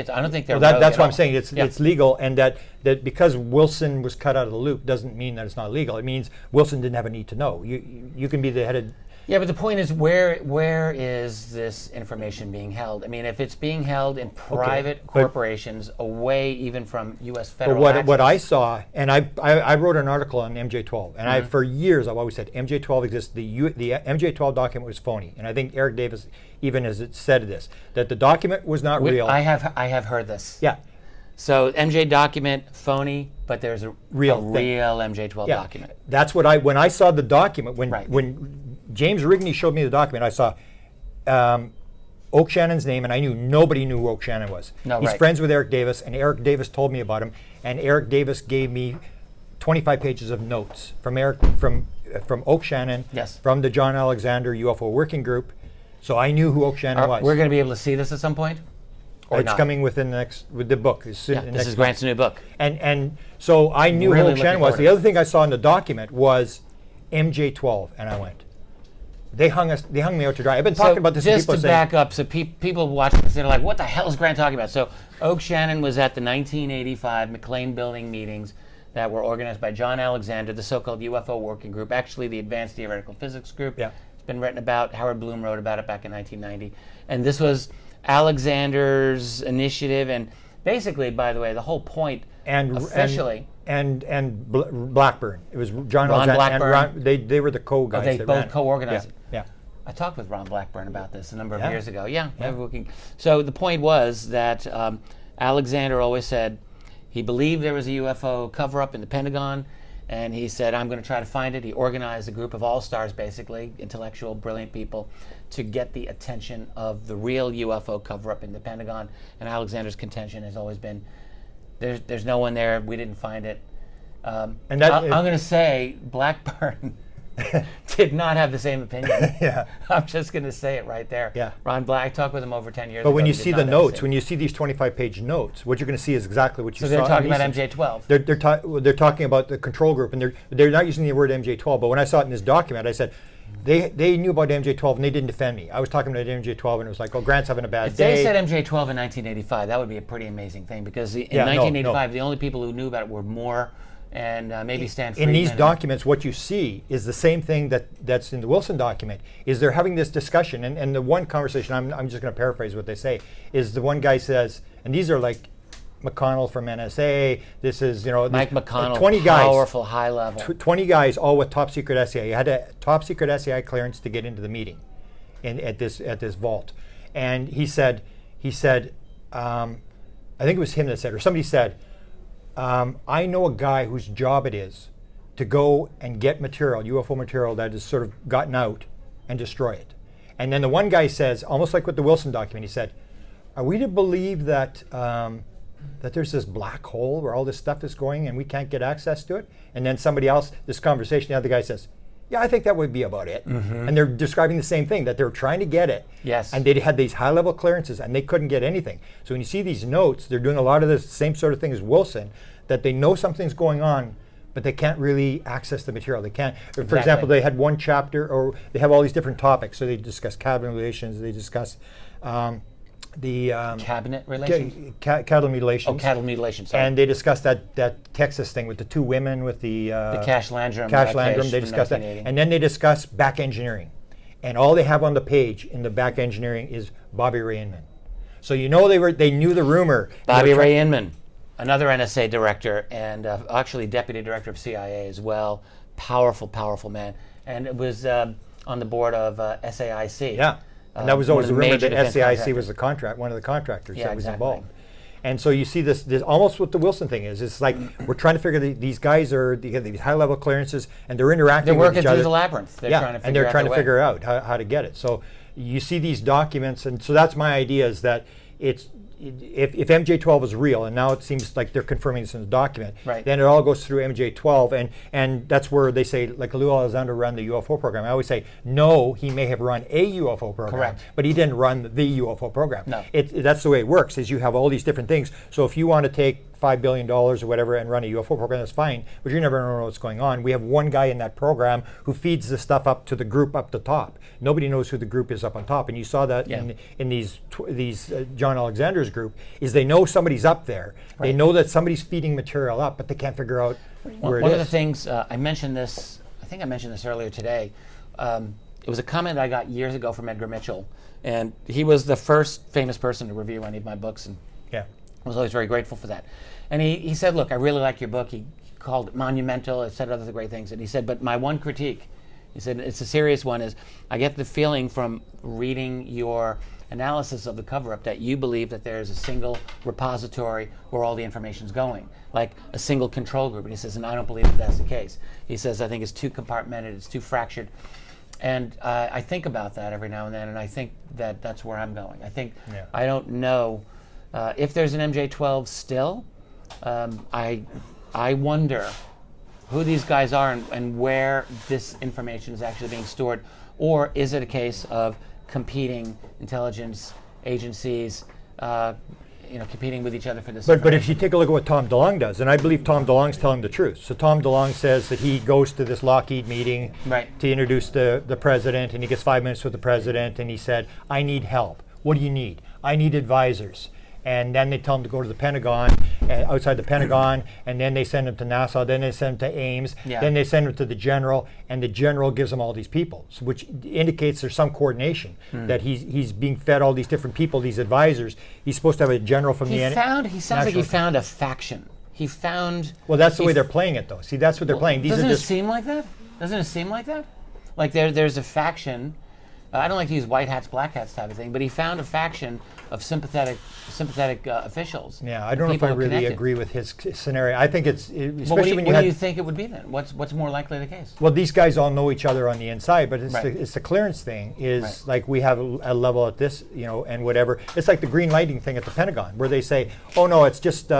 Speaker 3: they're.
Speaker 2: Well, that's what I'm saying. It's legal, and that because Wilson was cut out of the loop doesn't mean that it's not legal. It means Wilson didn't have a need to know. You can be the head of.
Speaker 3: Yeah, but the point is, where is this information being held? I mean, if it's being held in private corporations, away even from U.S. federal
Speaker 2: But
Speaker 3: access.
Speaker 2: what I saw, and I wrote an article on MJ12, and for years I've always said MJ12 exists. The MJ12 document was phony, and I think Eric Davis even has said this, that the document was not real.
Speaker 3: I have heard this.
Speaker 2: Yeah.
Speaker 3: So MJ document phony, but there's a real MJ12
Speaker 2: Yeah.
Speaker 3: document.
Speaker 2: That's what when I saw the document,
Speaker 3: Right.
Speaker 2: when James Rigney showed me the document, I saw Oak Shannon's name, and I knew nobody knew who Oak Shannon was.
Speaker 3: No,
Speaker 2: He's
Speaker 3: right.
Speaker 2: friends with Eric Davis, and Eric Davis told me about him, and Eric Davis gave me 25 pages of notes from Oak Shannon,
Speaker 3: Yes.
Speaker 2: from the John Alexander UFO Working Group, so I knew who Oak Shannon was.
Speaker 3: We're going to be able to see this at some point? Or
Speaker 2: It's
Speaker 3: not?
Speaker 2: coming within the next, with the book. It's
Speaker 3: Yeah,
Speaker 2: the
Speaker 3: this
Speaker 2: next
Speaker 3: is Grant's new book.
Speaker 2: And so I knew
Speaker 3: Really
Speaker 2: who Oak Shannon
Speaker 3: looking
Speaker 2: was.
Speaker 3: forward
Speaker 2: The
Speaker 3: to
Speaker 2: other thing I saw in the document was MJ12, and I went, they hung me out to dry. I've been talking about this.
Speaker 3: Just
Speaker 2: people
Speaker 3: to
Speaker 2: saying,
Speaker 3: back up, so people watching this, they're like, what the hell is Grant talking about? So Oak Shannon was at the 1985 McLean Building meetings that were organized by John Alexander, the so-called UFO Working Group, actually the Advanced Theoretical Physics Group.
Speaker 2: Yeah.
Speaker 3: It's been written about. Howard Bloom wrote about it back in 1990. And this was Alexander's initiative, and basically, by the way, the whole point officially...
Speaker 2: Blackburn. It was John
Speaker 3: Ron
Speaker 2: Alexander
Speaker 3: Blackburn.
Speaker 2: and Ron, they were the co-guys.
Speaker 3: they
Speaker 2: that
Speaker 3: both
Speaker 2: ran it.
Speaker 3: co-organized it.
Speaker 2: Yeah.
Speaker 3: I talked with Ron Blackburn about this a number of
Speaker 2: Yeah.
Speaker 3: years ago. Yeah. So the point was that Alexander always said he believed there was a UFO cover-up in the Pentagon, and he said, I'm going to try to find it. He organized a group of all-stars, basically, intellectual, brilliant people, to get the attention of the real UFO cover-up in the Pentagon. And Alexander's contention has always been, there's no one there, we didn't find it. I'm going to say Blackburn did not have the same opinion.
Speaker 2: Yeah.
Speaker 3: I'm just going to say it right there.
Speaker 2: Yeah.
Speaker 3: Ron Black, I talked with him over 10 years ago.
Speaker 2: But when you
Speaker 3: He did
Speaker 2: see
Speaker 3: not
Speaker 2: the
Speaker 3: have
Speaker 2: notes,
Speaker 3: same-
Speaker 2: when you see these 25-page notes, what you're going to see is exactly what you
Speaker 3: So
Speaker 2: saw.
Speaker 3: they're talking
Speaker 2: in
Speaker 3: about
Speaker 2: these-
Speaker 3: MJ12.
Speaker 2: They're talking about the control group, and they're not using the word MJ12. But when I saw it in this document, I said, they knew about MJ12 and they didn't defend me. I was talking about MJ12 and it was like, oh, Grant's having a bad
Speaker 3: If
Speaker 2: day.
Speaker 3: they said MJ12 in 1985, that would be a pretty amazing thing, because in
Speaker 2: Yeah, no,
Speaker 3: 1985,
Speaker 2: no.
Speaker 3: the only people who knew about it were Moore and maybe Stan
Speaker 2: in
Speaker 3: Friedman.
Speaker 2: these
Speaker 3: and-
Speaker 2: documents, what you see is the same thing that's in the Wilson document. Is they're having this discussion, and the one conversation, I'm just going to paraphrase what they say, is the one guy says, and these are like McConnell from NSA. This is
Speaker 3: Mike McConnell,
Speaker 2: 20 guys,
Speaker 3: powerful, high level.
Speaker 2: 20 guys, all with top secret SCI. You had a top secret SCI clearance to get into the meeting, at this vault. And he said, I think it was him that said, or somebody said, I know a guy whose job it is to go and get material, UFO material that has sort of gotten out, and destroy it. And then the one guy says, almost like with the Wilson document, he said, are we to believe that that there's this black hole where all this stuff is going and we can't get access to it? And then somebody else, this conversation, the other guy says, yeah, I think that would be about it.
Speaker 3: Mm-hmm.
Speaker 2: And they're describing the same thing, that they're trying to get it.
Speaker 3: Yes.
Speaker 2: And they had these high-level clearances and they couldn't get anything. So when you see these notes, they're doing a lot of the same sort of thing as Wilson, that they know something's going on, but they can't really access the material. They can't. For example, they had one chapter, or they have all these different topics. So they discuss cabinet relations. They discuss the
Speaker 3: Cabinet relations?
Speaker 2: cattle mutilations.
Speaker 3: Oh, cattle mutilation, sorry.
Speaker 2: And they discussed that Texas thing with the two women with the
Speaker 3: Cash Landrum
Speaker 2: Cash
Speaker 3: case
Speaker 2: Landrum. They
Speaker 3: from
Speaker 2: discussed that,
Speaker 3: 1980.
Speaker 2: and then they discuss back engineering, and all they have on the page in the back engineering is Bobby Ray Inman. So you know they knew the rumor.
Speaker 3: Bobby Ray Inman, another NSA director and actually deputy director of CIA as well. Powerful, powerful man. And it was on the board of SAIC.
Speaker 2: Yeah, and that was always the
Speaker 3: one of
Speaker 2: rumor
Speaker 3: major
Speaker 2: that
Speaker 3: defense
Speaker 2: SAIC was one of the contractors
Speaker 3: Yeah,
Speaker 2: that was
Speaker 3: exactly.
Speaker 2: involved. And so you see this almost what the Wilson thing is. It's like we're trying to figure these guys they have these high-level clearances and they're interacting
Speaker 3: They're
Speaker 2: with
Speaker 3: working
Speaker 2: each
Speaker 3: through
Speaker 2: other.
Speaker 3: the labyrinth. They're trying to figure
Speaker 2: and they're
Speaker 3: out
Speaker 2: trying
Speaker 3: their
Speaker 2: to
Speaker 3: way.
Speaker 2: figure out how to get it. So you see these documents, and so that's my idea, is that if MJ12 is real, and now it seems like they're confirming this in the document,
Speaker 3: Right.
Speaker 2: then it all goes through MJ12, and that's where they say, like Lou Alexander ran the UFO program. I always say, no, he may have run a UFO program,
Speaker 3: Correct.
Speaker 2: but he didn't run the UFO program.
Speaker 3: No.
Speaker 2: That's the way it works, is you have all these different things. So if you want to take $5 billion or whatever and run a UFO program, that's fine, but you're never going to know what's going on. We have one guy in that program who feeds the stuff up to the group up the top. Nobody knows who the group is up on top, and you saw that
Speaker 3: Yeah.
Speaker 2: in these John Alexander's group, is they know somebody's up there. They
Speaker 3: Right.
Speaker 2: know that somebody's feeding material up, but they can't figure out where it
Speaker 3: One
Speaker 2: is.
Speaker 3: of the things, I mentioned this, I think I mentioned this earlier today, it was a comment I got years ago from Edgar Mitchell, and he was the first famous person to review any of my books, and
Speaker 2: Yeah.
Speaker 3: I was always very grateful for that. And he said, look, I really like your book. He called it monumental. It said other great things. And he said, but my one critique, he said, it's a serious one, is I get the feeling from reading your analysis of the cover-up that you believe that there's a single repository where all the information's going, like a single control group. And he says, and I don't believe that that's the case. He says, I think it's too compartmented, it's too fractured. And I think about that every now and then, and I think that that's where I'm going. I think, I don't know if there's an MJ-12 still. I wonder who these guys are and where this information is actually being stored, or is it a case of competing intelligence agencies, competing with each other for this?
Speaker 2: But if you take a look at what Tom DeLonge does, and I believe Tom DeLonge's telling the truth. So Tom DeLonge says that he goes to this Lockheed meeting to introduce the president, and he gets 5 minutes with the president, and he said, I need help. What do you need? I need advisors. And then they tell him to go to the Pentagon, outside the Pentagon, and then they send him to NASA, then they send him to Ames, then they send him to the general, and the general gives him all these people, which indicates there's some coordination, that he's being fed all these different people, these advisors. He's supposed to have a general from
Speaker 3: he sounds like he found a faction. He found...
Speaker 2: Well, that's the way they're playing it, though. See, that's what they're playing. These
Speaker 3: doesn't
Speaker 2: are
Speaker 3: it
Speaker 2: just
Speaker 3: seem like that? Doesn't it seem like that? Like there's a faction... I don't like to use white hats, black hats type of thing, but he found a faction of sympathetic officials.
Speaker 2: Yeah, I don't know if I really agree with his scenario. I think it's especially
Speaker 3: what do you think it would be then? What's more likely the case?
Speaker 2: Well, these guys all know each other on the inside, but it's the clearance thing. Is like we have a level at this, and whatever. It's like the green lighting thing at the Pentagon, where they say, "Oh no, it's just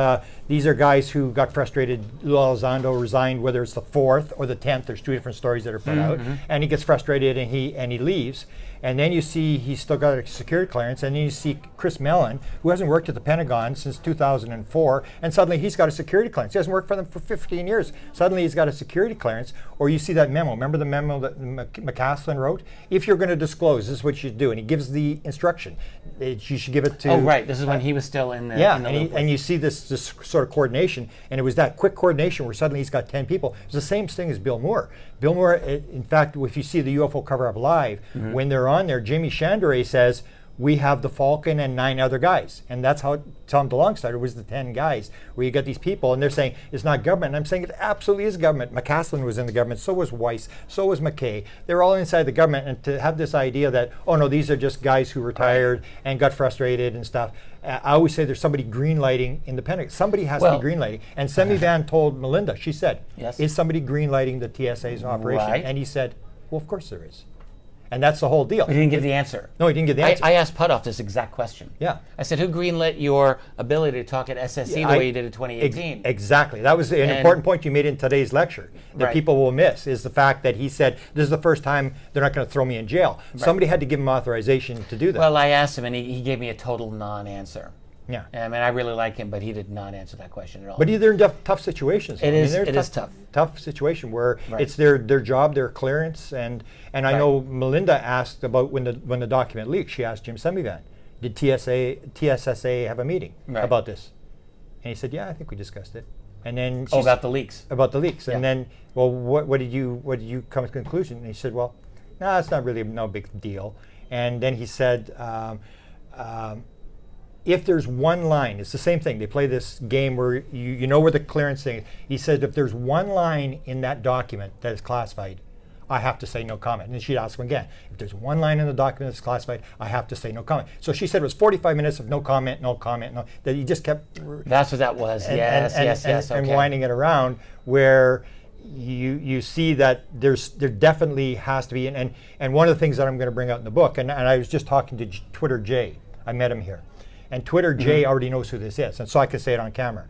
Speaker 2: these are guys who got frustrated. Lou Elizondo resigned, whether it's the 4th or the 10th. There's 2 different stories that are put out, and he gets frustrated and he leaves." And then you see he's still got a security clearance, and then you see Chris Mellon, who hasn't worked at the Pentagon since 2004, and suddenly he's got a security clearance. He hasn't worked for them for 15 years. Suddenly he's got a security clearance. Or you see that memo. Remember the memo that McCaslin wrote? If you're going to disclose, this is what you should do. And he gives the instruction. You should give it to...
Speaker 3: Oh, right. This is when he was still in the...
Speaker 2: Yeah,
Speaker 3: in the
Speaker 2: and you see this sort of coordination, and it was that quick coordination where suddenly he's got 10 people. It's the same thing as Bill Moore. Bill Moore, in fact, if you see the UFO cover-up live, when they're on there, Jimmy Chandray says, we have the Falcon and 9 other guys. And that's how Tom DeLonge started, was the 10 guys, where you got these people, and they're saying, it's not government. And I'm saying it absolutely is government. McCaslin was in the government, so was Weiss, so was McKay. They're all inside the government, and to have this idea that, oh no, these are just guys who retired and got frustrated and stuff. I always say there's somebody greenlighting in the Pentagon. Somebody has to be greenlighting. And Semi Van told Melinda, she said, is somebody greenlighting the TSA's operation?
Speaker 3: Right.
Speaker 2: And he said, well, of course there is. And that's the whole deal.
Speaker 3: He didn't give the answer.
Speaker 2: No, he didn't give the answer.
Speaker 3: I asked Putoff this exact question.
Speaker 2: Yeah.
Speaker 3: I said, who greenlit your ability to talk at SSC the way you did in 2018?
Speaker 2: Exactly. That was an important point you made in today's lecture that people will miss, is the fact that he said, this is the first time they're not going to throw me in jail. Somebody had to give him authorization to do that.
Speaker 3: Well, I asked him, and he gave me a total non-answer.
Speaker 2: Yeah.
Speaker 3: I mean, I really like him, but he did not answer that question at all.
Speaker 2: But they're in tough situations.
Speaker 3: It is tough.
Speaker 2: Tough situation where it's their job, their clearance, and I know Melinda asked about when the document leaked. She asked Jim Semivan, did TSSA have a meeting about this? And he said, yeah, I think we discussed it. And then
Speaker 3: about the leaks.
Speaker 2: About the leaks. And then, well, what did you come to the conclusion? And he said, well, no, it's not really no big deal. And then he said, if there's one line, it's the same thing. They play this game where you know where the clearance thing is. He said, if there's one line in that document that is classified, I have to say no comment. And then she'd ask him again, if there's one line in the document that's classified, I have to say no comment. So she said it was 45 minutes of no comment, that he just kept...
Speaker 3: That's what that was, yes.
Speaker 2: And winding it around, where you see that there definitely has to be, and one of the things that I'm going to bring out in the book, and I was just talking to Twitter Jay, I met him here. And Twitter Jay already knows who this is, and so I can say it on camera.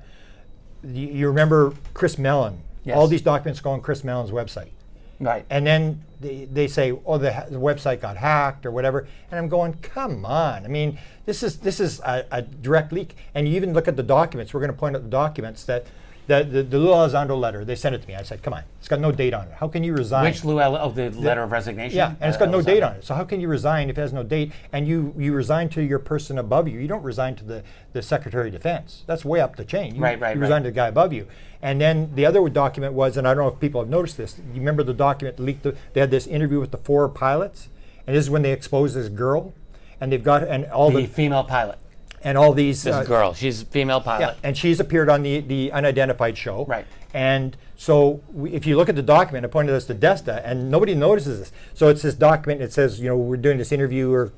Speaker 2: You remember Chris Mellon?
Speaker 3: Yes.
Speaker 2: All these documents go on Chris Mellon's website.
Speaker 3: Right.
Speaker 2: And then they say, oh, the website got hacked or whatever. And I'm going, come on. I mean, this is a direct leak. And you even look at the documents. We're going to point out the documents that the Lou Elizondo letter, they sent it to me. I said, come on, it's got no date on it. How can you resign?
Speaker 3: Which the letter of resignation?
Speaker 2: Yeah, and it's got no date on it. So how can you resign if it has no date? And you resign to your person above you. You don't resign to the Secretary of Defense. That's way up the chain. You resign to the guy above you. And then the other document was, and I don't know if people have noticed this, you remember the document leaked, they had this interview with the 4 pilots, and this is when they exposed this girl, and they've got, and all the
Speaker 3: female pilot.
Speaker 2: And all these...
Speaker 3: This girl, she's a female pilot.
Speaker 2: Yeah, and she's appeared on the Unidentified show.
Speaker 3: Right.
Speaker 2: And so if you look at the document, I pointed this to Desta, and nobody notices this. So it's this document, it says, we're doing this interview or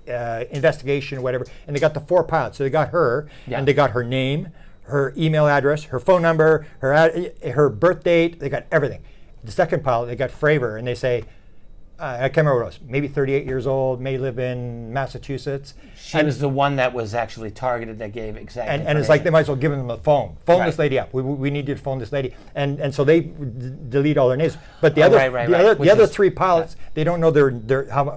Speaker 2: investigation or whatever, and they got the 4 pilots. So they got her, and they got her name, her email address, her phone number, her birth date, they got everything. The second pilot, they got Fravor, and they say, I can't remember what it was, maybe 38 years old, may live in Massachusetts.
Speaker 3: She was the one that was actually targeted that gave exact
Speaker 2: and it's like they might as well give them a phone. Phone this lady up. We need you to phone this lady. And so they delete all their names. But the other 3 pilots, they don't know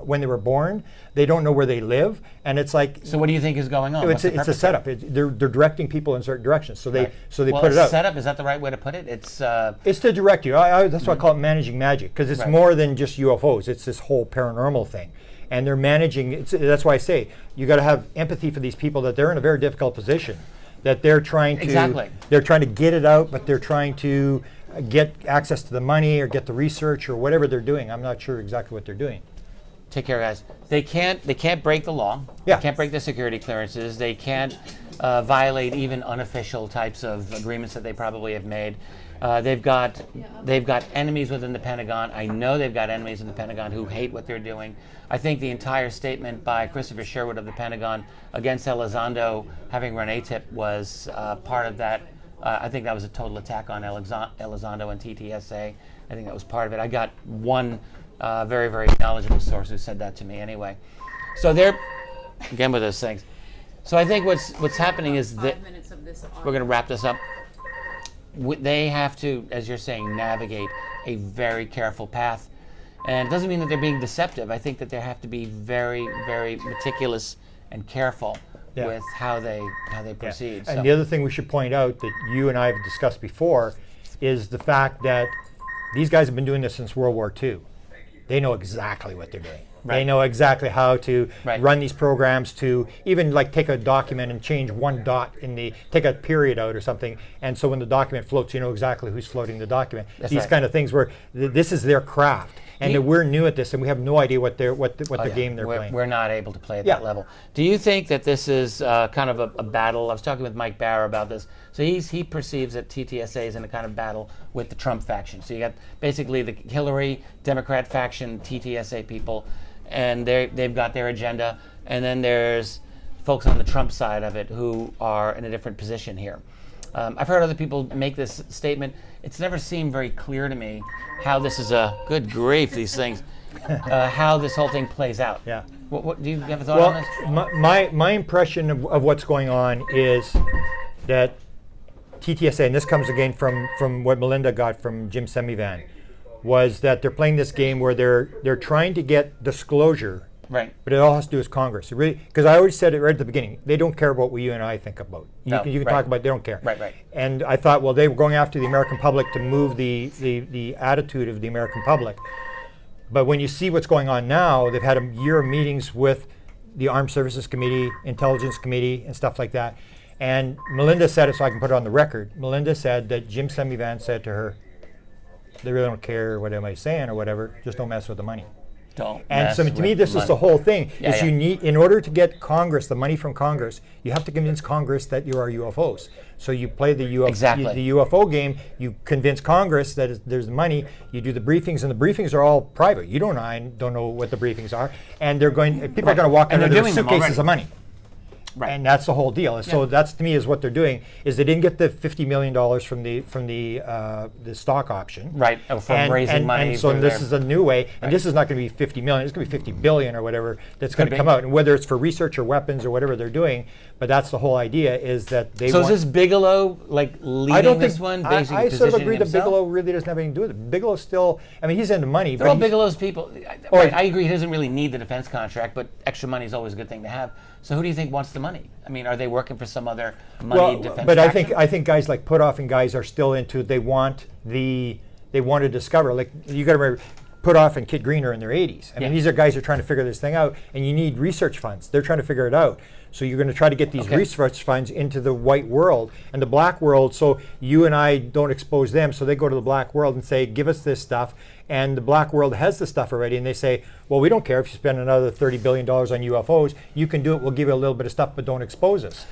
Speaker 2: when they were born. They don't know where they live. And it's like...
Speaker 3: So what do you think is going on?
Speaker 2: It's a setup. They're directing people in certain directions. So they put it
Speaker 3: out.
Speaker 2: out.
Speaker 3: Setup, is that the right way to put it? It's
Speaker 2: to direct you. That's why I call it managing magic, because it's more than just UFOs. It's this whole paranormal thing. And they're managing, that's why I say, you got to have empathy for these people, that they're in a very difficult position, that they're trying to, they're trying to get it out, but they're trying to get access to the money or get the research or whatever they're doing. I'm not sure exactly what they're doing.
Speaker 3: Take care, guys. They can't break the law.
Speaker 2: Yeah.
Speaker 3: They can't break the security clearances. They can't violate even unofficial types of agreements that they probably have made. They've got enemies within the Pentagon. I know they've got enemies in the Pentagon who hate what they're doing. I think the entire statement by Christopher Sherwood of the Pentagon against Elizondo having run ATIP was part of that. I think that was a total attack on Elizondo and TTSA. I think that was part of it. I got one very, very knowledgeable source who said that to me anyway. So they're, again with those things. So I think what's happening is that we're going to wrap this up. They have to, as you're saying, navigate a very careful path. And it doesn't mean that they're being deceptive. I think that they have to be very, very meticulous and careful with how they proceed.
Speaker 2: And the other thing we should point out that you and I have discussed before is the fact that these guys have been doing this since World War II. They know exactly what they're doing. Right. They know exactly how to run these programs, to even like take a document and change one dot take a period out or something. And so when the document floats, you know exactly who's floating the document. These kind of things where this is their craft. And we're new at this, and we have no idea what the game they're playing.
Speaker 3: We're not able to play at that level. Do you think that this is kind of a battle? I was talking with Mike Barr about this. So he perceives that TTSA is in a kind of battle with the Trump faction. So you got basically the Hillary Democrat faction, TTSA people, and they've got their agenda. And then there's folks on the Trump side of it who are in a different position here. I've heard other people make this statement. It's never seemed very clear to me how this is good grief, these things, how this whole thing plays out.
Speaker 2: Yeah.
Speaker 3: What do you have a thought on this?
Speaker 2: My impression of what's going on is that TTSA, and this comes again from what Melinda got from Jim Semivan, was that they're playing this game where they're trying to get disclosure.
Speaker 3: Right.
Speaker 2: But it all has to do with Congress. Because I always said it right at the beginning, they don't care about what you and I think about. You can talk about it, they don't care.
Speaker 3: Right.
Speaker 2: And I thought, well, they were going after the American public to move the attitude of the American public. But when you see what's going on now, they've had a year of meetings with the Armed Services Committee, Intelligence Committee, and stuff like that. And Melinda said it, so I can put it on the record. Melinda said that Jim Semivan said to her, they really don't care what anybody's saying or whatever, just don't mess with the money. And so to me, this is the whole thing. You need, in order to get Congress, the money from Congress, you have to convince Congress that you are UFOs. So you play the UFO game. You convince Congress that there's money. You do the briefings, and the briefings are all private. You don't know what the briefings are, and people are going to walk under their suitcases of money. Right. And that's the whole deal. And so that's, to me, is what they're doing, is they didn't get the $50 million from the stock option.
Speaker 3: Right, from raising money.
Speaker 2: And so this is a new way, and this is not going to be $50 million, it's going to be $50 billion or whatever that's going to come out. And whether it's for research or weapons or whatever they're doing, but that's the whole idea, is that they
Speaker 3: So is this Bigelow leading this one?
Speaker 2: I sort of agree that Bigelow really doesn't have anything to do with it. Bigelow's still, I mean, he's into money.
Speaker 3: They're all Bigelow's people. I agree he doesn't really need the defense contract, but extra money is always a good thing to have. So who do you think wants the money? money? I mean, are they working for some other money defense
Speaker 2: but
Speaker 3: faction?
Speaker 2: I think guys like Putoff and guys are still into. They want to discover. Like, you got to remember, Putoff and Kit Green are in their 80s. I mean, these are guys who are trying to figure this thing out, and you need research funds. They're trying to figure it out. So you're going to try to get these research funds into the white world and the black world, so you and I don't expose them. So they go to the black world and say, give us this stuff. And the black world has the stuff already, and they say, well, we don't care if you spend another $30 billion on UFOs. You can do it. We'll give you a little bit of stuff, but don't expose us.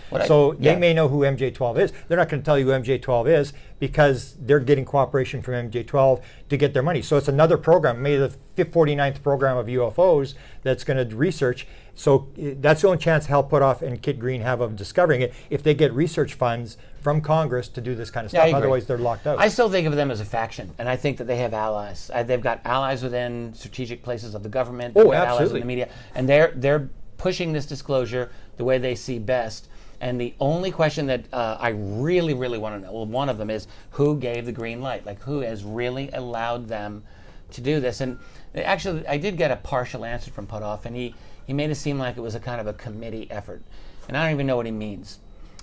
Speaker 2: They may know who MJ-12 is. They're not going to tell you who MJ-12 is because they're getting cooperation from MJ-12 to get their money. So it's another program, maybe the 49th program of UFOs that's going to research. So that's the only chance Hal Putoff and Kit Green have of discovering it, if they get research funds from Congress to do this kind of stuff. Otherwise, they're locked out.
Speaker 3: I still think of them as a faction, and I think that they have allies. They've got allies within strategic places of the government. They've got allies in the media, and they're pushing this disclosure the way they see best. And the only question that I really, really want to know, well, one of them is, who gave the green light? Like, who has really allowed them to do this? And actually, I did get a partial answer from Putoff, and he made it seem like it was a kind of a committee effort. And I don't even know what he means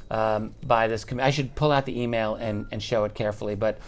Speaker 3: by this committee. I should pull out the email and show it carefully. But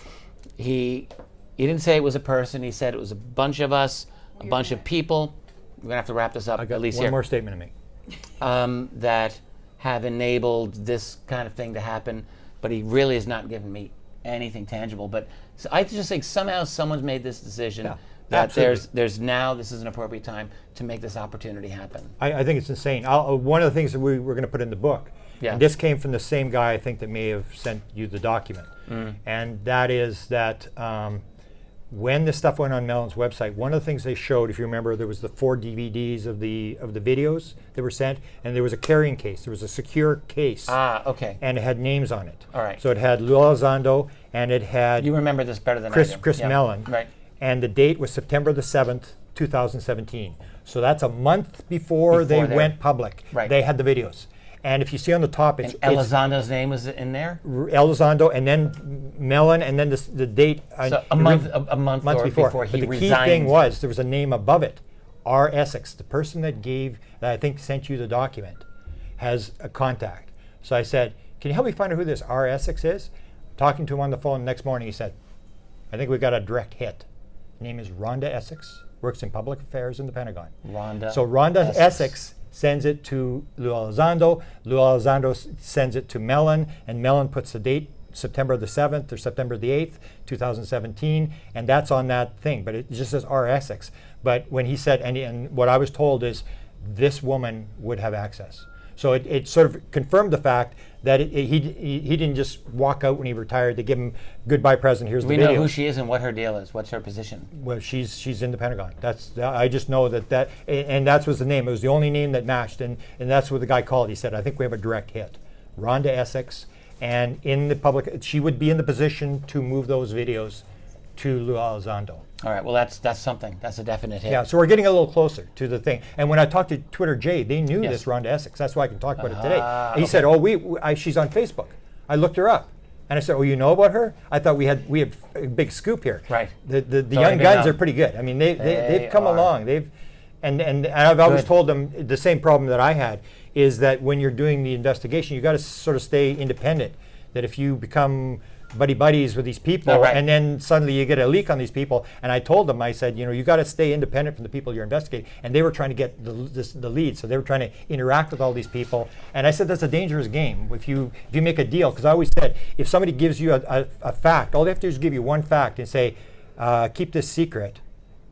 Speaker 3: he didn't say it was a person. He said it was a bunch of us, a bunch of people. We're going to have to wrap this up.
Speaker 2: I got
Speaker 3: at least
Speaker 2: one
Speaker 3: here.
Speaker 2: more statement to make.
Speaker 3: That have enabled this kind of thing to happen. But he really has not given me anything tangible. But so I just think somehow someone's made this decision.
Speaker 2: Yeah.
Speaker 3: That there's now, this is an appropriate time to make this opportunity happen.
Speaker 2: I think it's insane. One of the things that we're going to put in the book, and this came from the same guy I think that may have sent you the document, and that is that when this stuff went on Mellon's website, one of the things they showed, if you remember, there was the 4 DVDs of the videos that were sent, and there was a carrying case. There was a secure case. And it had names on it.
Speaker 3: All right.
Speaker 2: So it had Lou Elizondo, and it had
Speaker 3: You remember this better than I do.
Speaker 2: Chris Mellon.
Speaker 3: Right.
Speaker 2: And the date was September the 7th, 2017. So that's a month before they went public.
Speaker 3: Right.
Speaker 2: They had the videos. And if you see on the top, it's
Speaker 3: Elizondo's name was in there?
Speaker 2: Elizondo, and then Mellon, and then the date.
Speaker 3: So a month before he
Speaker 2: But the
Speaker 3: resigned.
Speaker 2: key thing was there was a name above it, R. Essex. The person that I think sent you the document has a contact. So I said, can you help me find out who this R. Essex is? Talking to him on the phone the next morning, he said, I think we got a direct hit. Name is Rhonda Essex, works in public affairs in the Pentagon.
Speaker 3: So
Speaker 2: Rhonda Essex sends it to Lou Elizondo. Lou Elizondo sends it to Mellon, and Mellon puts the date, September the 7th or September the 8th, 2017, and that's on that thing. But it just says R. Essex. But when he said, and what I was told is, this woman would have access. So it sort of confirmed the fact that he didn't just walk out when he retired to give him goodbye present. Here's the video.
Speaker 3: We know who she is and what her deal is. What's her position?
Speaker 2: Well, she's in the Pentagon. I just know that and that was the name. It was the only name that matched, and that's what the guy called. He said, I think we have a direct hit. Rhonda Essex, and in the public, she would be in the position to move those videos to Lou Elizondo.
Speaker 3: All right, well, that's something. That's a definite hit.
Speaker 2: Yeah, so we're getting a little closer to the thing. And when I talked to Twitter Jay, they knew this Rhonda Essex. That's why I can talk about it today. And he said, she's on Facebook. I looked her up. And I said, oh, you know about her? I thought we had a big scoop here.
Speaker 3: Right.
Speaker 2: The young guns are pretty good. I mean, they've come along. And I've always told them the same problem that I had is that when you're doing the investigation, you got to sort of stay independent. That if you become buddies with these people, and then suddenly you get a leak on these people. And I told them, I said, you got to stay independent from the people you're investigating. And they were trying to get the lead, so they were trying to interact with all these people. And I said, that's a dangerous game. If you make a deal, because I always said, if somebody gives you a fact, all they have to do is give you one fact and say, keep this secret,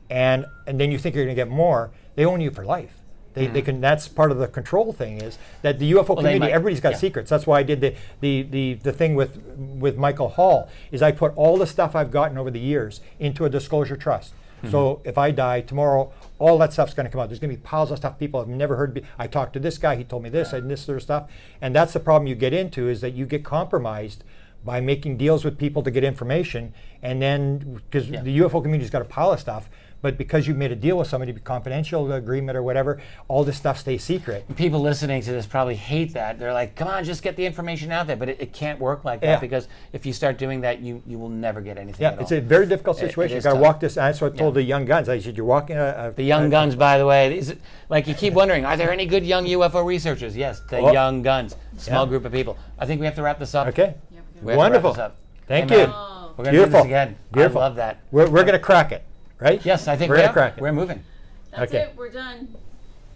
Speaker 2: and then you think you're going to get more, they own you for life. They can. That's part of the control thing, is that the UFO community, everybody's got secrets. That's why I did the thing with Michael Hall, is I put all the stuff I've gotten over the years into a disclosure trust. So if I die tomorrow, all that stuff's going to come out. There's going to be piles of stuff people have never heard. I talked to this guy, he told me this and this sort of stuff. And that's the problem you get into, is that you get compromised by making deals with people to get information, and then because the UFO community's got a pile of stuff, But because you made a deal with somebody, confidential agreement or whatever, all this stuff stays secret.
Speaker 3: People listening to this probably hate that. They're like, come on, just get the information out there. But it can't work like that,
Speaker 2: Yeah.
Speaker 3: because if you start doing that, you will never get anything
Speaker 2: Yeah,
Speaker 3: at
Speaker 2: it's
Speaker 3: all.
Speaker 2: a very difficult
Speaker 3: It
Speaker 2: situation. You
Speaker 3: is
Speaker 2: got to
Speaker 3: tough.
Speaker 2: walk this. That's what I told the young guns. I said, you're walking a
Speaker 3: The young guns, by the way, like you keep wondering, are there any good young UFO researchers? Yes, the
Speaker 2: Oh.
Speaker 3: young guns, small
Speaker 2: Yeah.
Speaker 3: group of people. I think we have to wrap this up.
Speaker 2: Okay.
Speaker 1: Yep,
Speaker 3: We have
Speaker 2: Wonderful.
Speaker 3: To wrap this up.
Speaker 2: Thank
Speaker 3: Hey,
Speaker 2: you.
Speaker 3: man, we're going to do
Speaker 2: Beautiful.
Speaker 3: this again.
Speaker 2: Beautiful.
Speaker 3: I love that.
Speaker 2: We're going to crack it, right?
Speaker 3: Yes, I think
Speaker 2: we're
Speaker 3: we
Speaker 2: going to
Speaker 3: are.
Speaker 2: crack it.
Speaker 3: We're moving.
Speaker 4: That's
Speaker 2: Okay.
Speaker 4: it. We're done.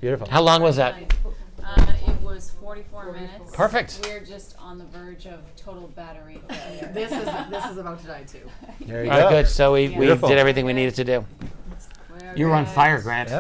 Speaker 2: Beautiful.
Speaker 3: How long was that?
Speaker 4: It was 44 minutes.
Speaker 3: Perfect.
Speaker 4: We're just on the verge of total battery.
Speaker 1: This is about to die too.
Speaker 2: There you
Speaker 3: All right,
Speaker 2: go.
Speaker 3: good. So we
Speaker 2: Beautiful.
Speaker 3: did everything we needed to do. You were on fire, Grant.
Speaker 2: Yeah.